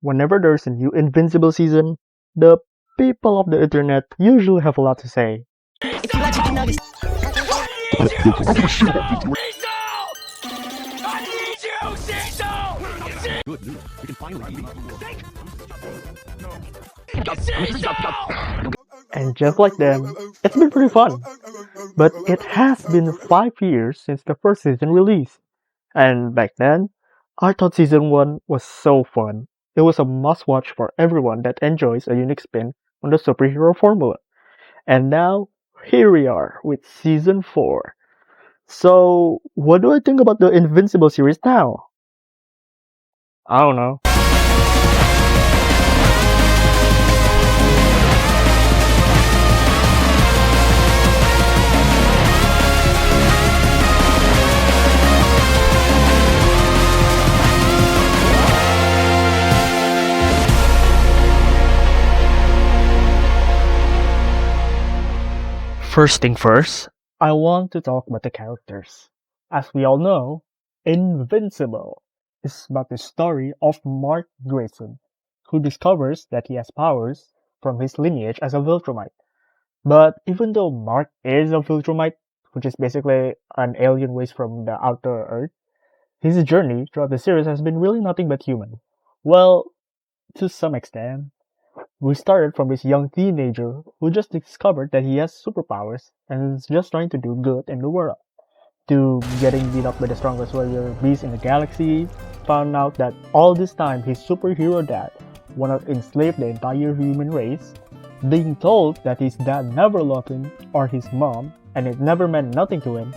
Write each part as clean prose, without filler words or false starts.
Whenever there's a new Invincible season, the people of the internet usually have a lot to say. If you like chicken nuggets, And just like them, it's been pretty fun. But it has been 5 years since the first season released. And back then, I thought season 1 was so fun. It was a must watch for everyone that enjoys a unique spin on the superhero formula. And now, here we are with season 4. So, what do I think about the Invincible series now? I don't know. First thing first, I want to talk about the characters. As we all know, Invincible is about the story of Mark Grayson, who discovers that he has powers from his lineage as a Viltrumite. But even though Mark is a Viltrumite, which is basically an alien race from the outer Earth, his journey throughout the series has been really nothing but human. Well, to some extent. We started from this young teenager who just discovered that he has superpowers and is just trying to do good in the world, to getting beat up by the strongest warrior beast in the galaxy, found out that all this time his superhero dad wanted to enslave the entire human race, being told that his dad never loved him or his mom and it never meant nothing to him,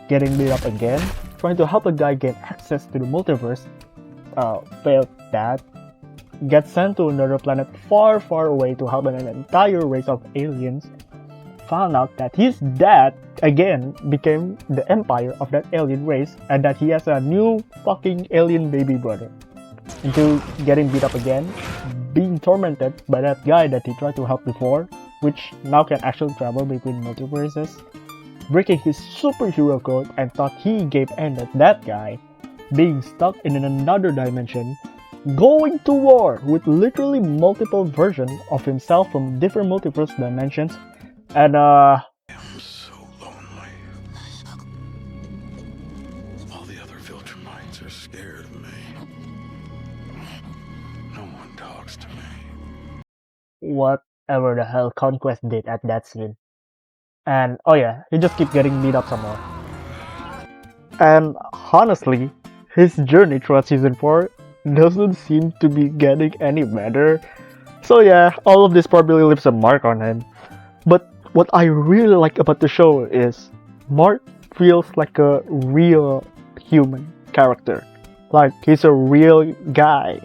getting beat up again, trying to help a guy gain access to the multiverse, failed that, get sent to another planet far, far away to help an entire race of aliens, found out that his dad, again, became the empire of that alien race and that he has a new fucking alien baby brother. Into getting beat up again, being tormented by that guy that he tried to help before, which now can actually travel between multiverses, breaking his superhero code and thought he gave end at that guy, being stuck in another dimension, going to war with literally multiple versions of himself from different multiverse dimensions, and I'm so lonely. All the other Viltrumites are scared of me. No one talks to me. whatever the hell Conquest did at that scene. And oh yeah, he just keep getting beat up some more. And honestly, his journey throughout season 4 doesn't seem to be getting any better. So yeah, all of this probably leaves a mark on him. But what I really like about the show is Mark feels like a real human character. Like he's a real guy.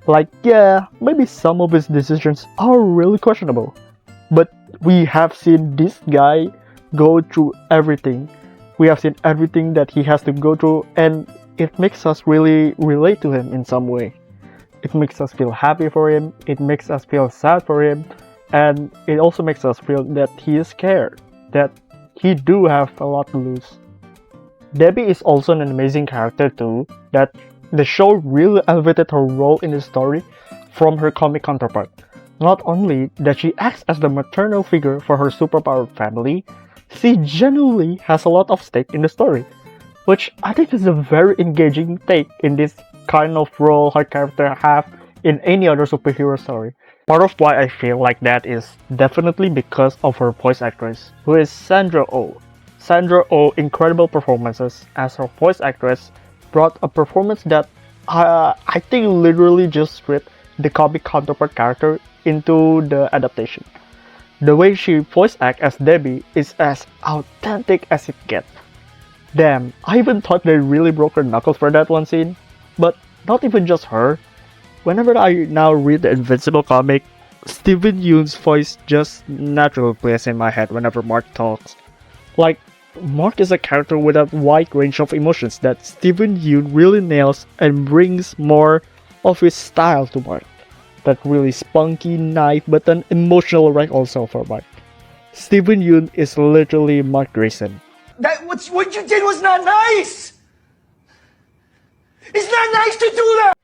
Like yeah, maybe some of his decisions are really questionable. But we have seen this guy go through everything. We have seen everything that he has to go through, and it makes us really relate to him in some way. It makes us feel happy for him, it makes us feel sad for him, and it also makes us feel that he is scared, that he do have a lot to lose. Debbie is also an amazing character too, that the show really elevated her role in the story from her comic counterpart. Not only that she acts as the maternal figure for her superpowered family, she genuinely has a lot of stake in the story, which I think is a very engaging take in this kind of role her character have in any other superhero story. Part of why I feel like that is definitely because of her voice actress, who is Sandra Oh. Sandra Oh incredible performances as her voice actress brought a performance that I think literally just stripped the comic counterpart character into the adaptation. The way she voice acts as Debbie is as authentic as it gets. Damn, I even thought they really broke her knuckles for that one scene. But not even just her. Whenever I now read the Invincible comic, Steven Yeun's voice just naturally plays in my head whenever Mark talks. Like, Mark is a character with a wide range of emotions that Steven Yeun really nails and brings more of his style to Mark. That really spunky, nice, but an emotional wreck also for Mark. Steven Yeun is literally Mark Grayson. what you did was not nice! It's not nice to do that!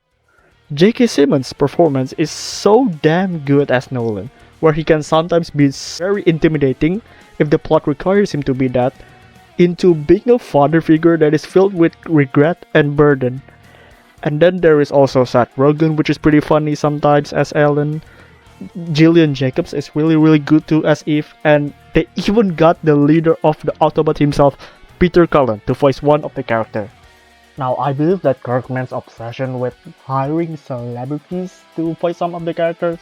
J.K. Simmons' performance is so damn good as Nolan, where he can sometimes be very intimidating if the plot requires him to be that, into being a father figure that is filled with regret and burden. And then there is also Seth Rogen, which is pretty funny sometimes as Ellen. Gillian Jacobs is really good too as Eve, and they even got the leader of the Autobot himself, Peter Cullen, to voice one of the characters. Now, I believe that Kirkman's obsession with hiring celebrities to voice some of the characters,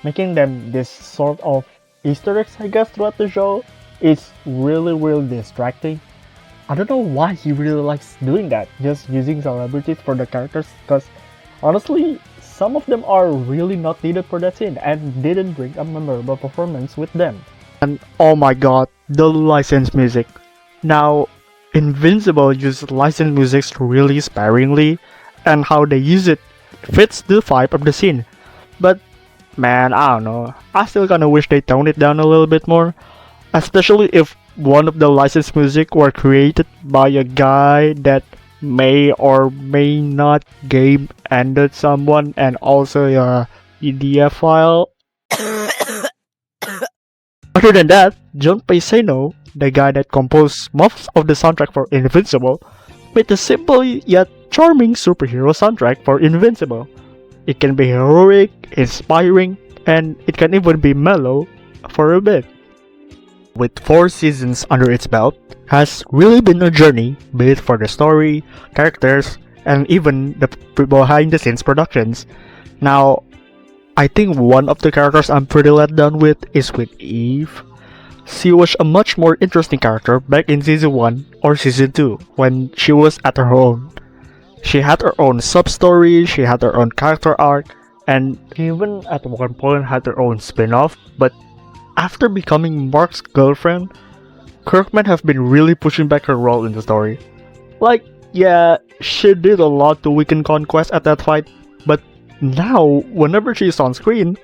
making them this sort of Easter eggs, I guess, throughout the show, is really distracting. I don't know why he really likes doing that, just using celebrities for the characters, because honestly, some of them are really not needed for that scene and didn't bring a memorable performance with them. And oh my god, the licensed music. Now, Invincible uses licensed music really sparingly, and how they use it fits the vibe of the scene. But man, I don't know, I still kinda wish they toned it down a little bit more, especially if one of the licensed music were created by a guy that may or may not game ended someone and also a EDF file. Other than that, John Paisano, the guy that composed most of the soundtrack for Invincible, made a simple yet charming superhero soundtrack for Invincible. It can be heroic, inspiring, and it can even be mellow for a bit. With 4 seasons under its belt, has really been a journey, be it for the story, characters, and even the behind the scenes productions. Now, I think one of the characters I'm pretty let down with is with Eve. She was a much more interesting character back in season 1 or season 2 when she was at her own. She had her own sub-story, she had her own character arc, and even at one point had her own spin-off, but after becoming Mark's girlfriend, Kirkman have been really pushing back her role in the story. Like, yeah, she did a lot to weaken Conquest at that fight, but now, whenever she's on screen,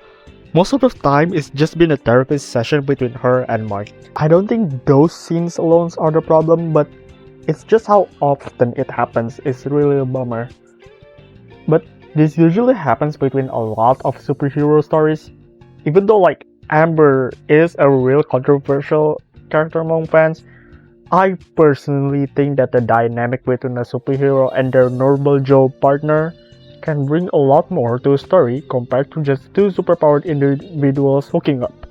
most of the time it's just been a therapy session between her and Mark. I don't think those scenes alone are the problem, but it's just how often it happens is really a bummer. But this usually happens between a lot of superhero stories, even though like Amber is a real controversial character among fans. I personally think that the dynamic between a superhero and their normal Joe partner can bring a lot more to a story compared to just 2 superpowered individuals hooking up.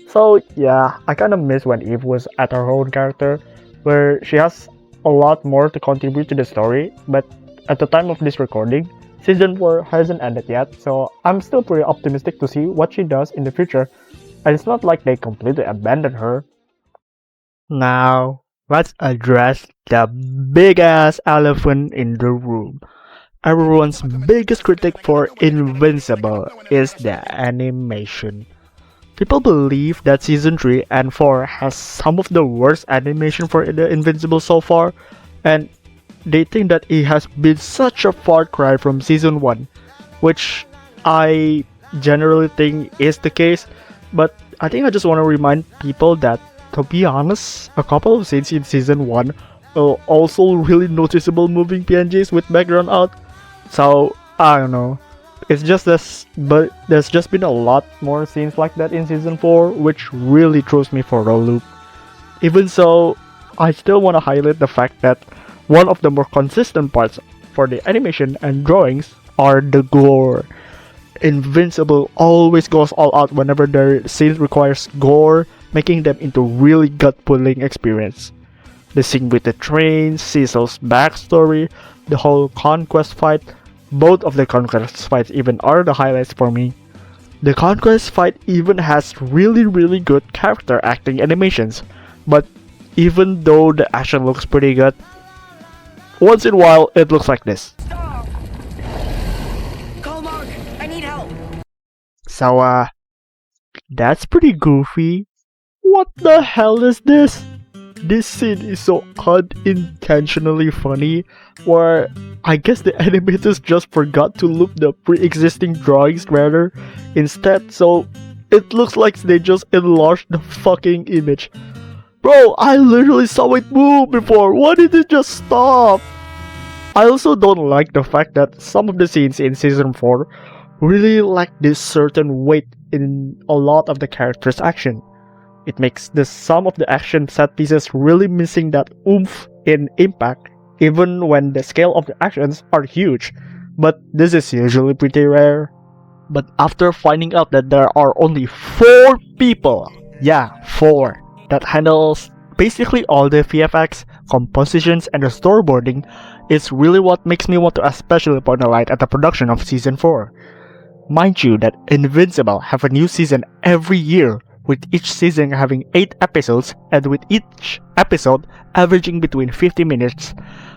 So yeah, I kinda miss when Eve was at her own character, where she has a lot more to contribute to the story, but at the time of this recording, Season 4 hasn't ended yet, so I'm still pretty optimistic to see what she does in the future, and it's not like they completely abandoned her. Now, let's address the big-ass elephant in the room. Everyone's biggest critic for Invincible is the animation. People believe that Season 3 and 4 has some of the worst animation for the Invincible so far, and they think that it has been such a far cry from Season 1, which I generally think is the case, but I think I just want to remind people that, to be honest, a couple of scenes in Season 1 are also really noticeable moving PNGs with background out. So, I don't know. It's just this, but there's just been a lot more scenes like that in Season 4, which really throws me for a loop. Even so, I still want to highlight the fact that one of the more consistent parts for the animation and drawings are the gore. Invincible always goes all out whenever their scene requires gore, making them into really gut-pulling experience. The scene with the train, Cecil's backstory, the whole Conquest fight, both of the Conquest fights even are the highlights for me. The Conquest fight even has really good character acting animations, but even though the action looks pretty good, once in a while it looks like this. Stop! Call Mark! I need help! So that's pretty goofy. What the hell is this? This scene is so unintentionally funny, where I guess the animators just forgot to loop the pre-existing drawings rather instead, so it looks like they just enlarged the fucking image. Bro, I literally saw it move before, why did it just stop? I also don't like the fact that some of the scenes in season 4 really lack this certain weight in a lot of the characters' action. It makes some of the action set pieces really missing that oomph in impact, even when the scale of the actions are huge. But this is usually pretty rare. But after finding out that there are only 4 people, yeah, 4, that handles basically all the VFX, compositions, and the storyboarding, is really what makes me want to especially point a light at the production of Season 4. Mind you that Invincible have a new season every year, with each season having 8 episodes, and with each episode averaging between 50 minutes.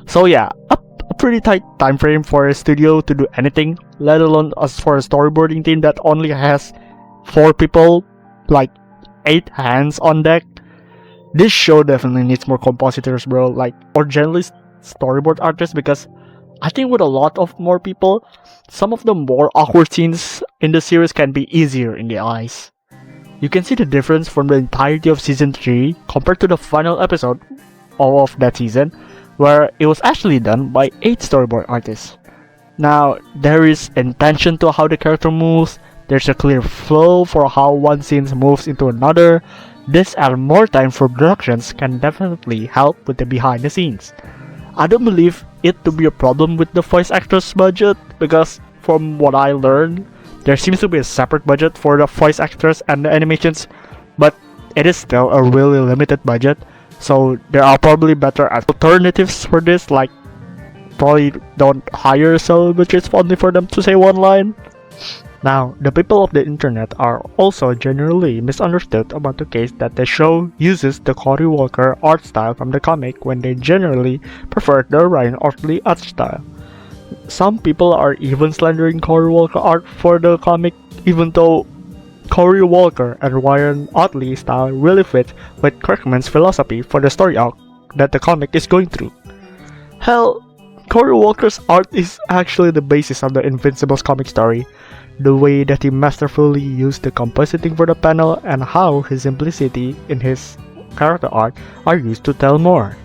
So yeah, a pretty tight time frame for a studio to do anything, let alone as for a storyboarding team that only has 4 people, like 8 hands on deck. This show definitely needs more compositors, bro, or generally storyboard artists, because I think with a lot of more people, some of the more awkward scenes in the series can be easier in the eyes. You can see the difference from the entirety of Season 3 compared to the final episode of that season, where it was actually done by 8 storyboard artists. Now, there is intention to how the character moves, there's a clear flow for how one scene moves into another. This and more time for productions can definitely help with the behind the scenes. I don't believe it to be a problem with the voice actors budget, because from what I learned, there seems to be a separate budget for the voice actors and the animations, but it is still a really limited budget, so there are probably better alternatives for this, like probably don't hire celebrities only for them to say one line. Now, the people of the internet are also generally misunderstood about the case that the show uses the Cory Walker art style from the comic when they generally prefer the Ryan Otley art style. Some people are even slandering Cory Walker art for the comic, even though Cory Walker and Ryan Otley style really fit with Kirkman's philosophy for the story arc that the comic is going through. Hell, Cory Walker's art is actually the basis of the Invincible's comic story. The way that he masterfully used the compositing for the panel and how his simplicity in his character art are used to tell more.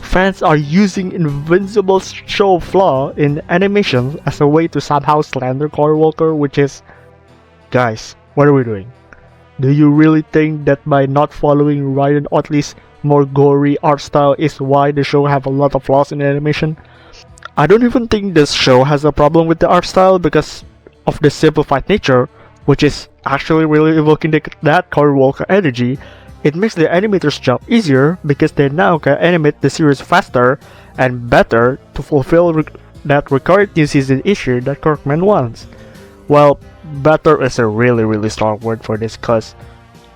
Fans are using Invincible's show flaw in animation as a way to somehow slander Cory Walker, which is... Guys, what are we doing? Do you really think that by not following Ryan Otley's more gory art style is why the show have a lot of flaws in animation? I don't even think this show has a problem with the art style because of the simplified nature, which is actually really evoking that Cory Walker energy. It makes the animators' job easier because they now can animate the series faster and better to fulfill that recurrent new season issue that Kirkman wants. Well, better is a really strong word for this, cause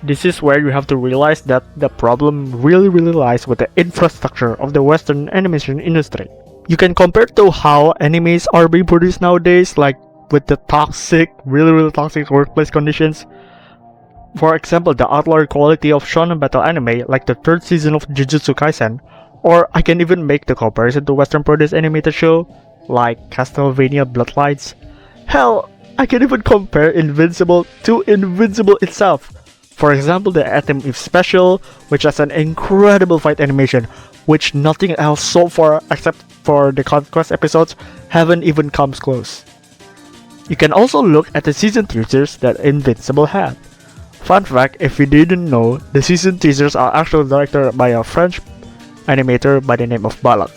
this is where you have to realize that the problem really lies with the infrastructure of the Western animation industry. You can compare to how animes are being produced nowadays, like with the really toxic workplace conditions. For example, the outlier quality of shonen battle anime like the 3rd season of Jujutsu Kaisen, or I can even make the comparison to Western produced animated show like Castlevania Bloodlines. Hell, I can even compare Invincible to Invincible itself. For example, the Atom Eve special, which has an incredible fight animation, which nothing else so far except for the Conquest episodes haven't even comes close. You can also look at the season teasers that Invincible had. Fun fact, if you didn't know, the season teasers are actually directed by a French animator by the name of Balak,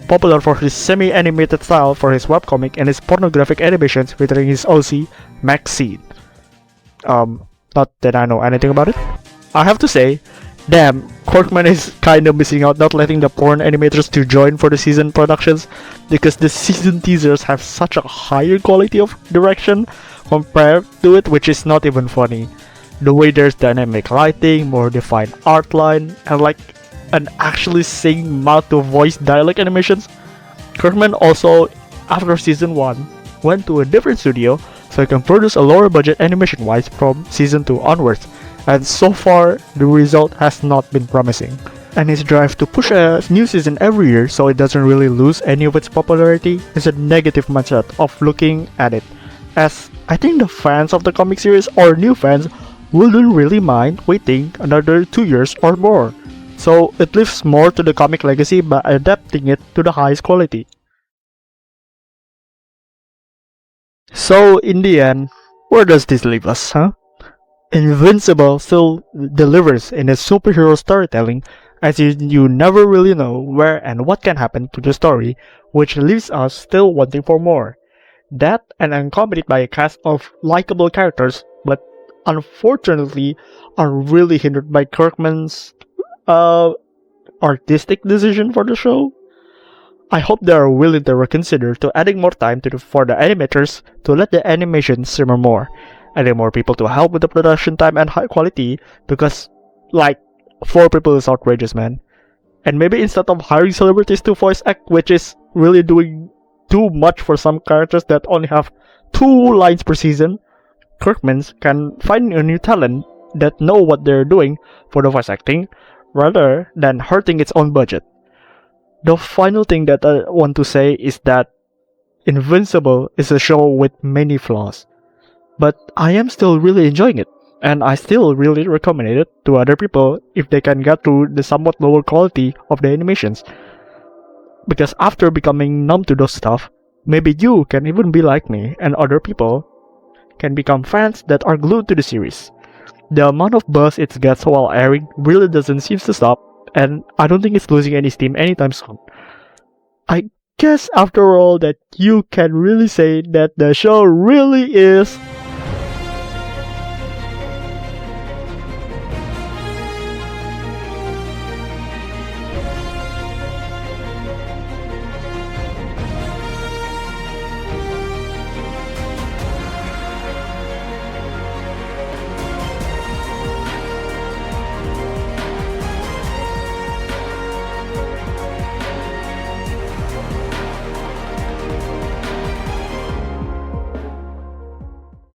popular for his semi-animated style for his webcomic and his pornographic animations featuring his OC, Maxine. Not that I know anything about it. I have to say, damn, Corkman is kinda missing out not letting the porn animators to join for the season productions, because the season teasers have such a higher quality of direction compared to it, which is not even funny. The way there's dynamic lighting, more defined art line, and an actually sing mouth to voice dialect animations. Kirkman also, after season 1, went to a different studio so he can produce a lower budget animation wise from season 2 onwards, and so far the result has not been promising. And his drive to push a new season every year so it doesn't really lose any of its popularity is a negative mindset of looking at it, as I think the fans of the comic series or new fans wouldn't really mind waiting another 2 years or more, so it leaves more to the comic legacy by adapting it to the highest quality. So, in the end, where does this leave us, huh? Invincible still delivers in its superhero storytelling, as you never really know where and what can happen to the story, which leaves us still wanting for more. That, and accompanied by a cast of likable characters, but unfortunately are really hindered by Kirkman's artistic decision for the show. I hope they are willing to reconsider to adding more time for the animators to let the animation simmer more, adding more people to help with the production time and high quality, because like 4 people is outrageous, man. And maybe instead of hiring celebrities to voice act, which is really doing too much for some characters that only have 2 lines per season, Kirkman's can find a new talent that know what they're doing for the voice acting, rather than hurting its own budget. The final thing that I want to say is that Invincible is a show with many flaws, but I am still really enjoying it, and I still really recommend it to other people if they can get through the somewhat lower quality of the animations. Because after becoming numb to those stuff, maybe you can even be like me and other people can become fans that are glued to the series. The amount of buzz it gets while airing really doesn't seem to stop, and I don't think it's losing any steam anytime soon. I guess after all that you can really say that the show really is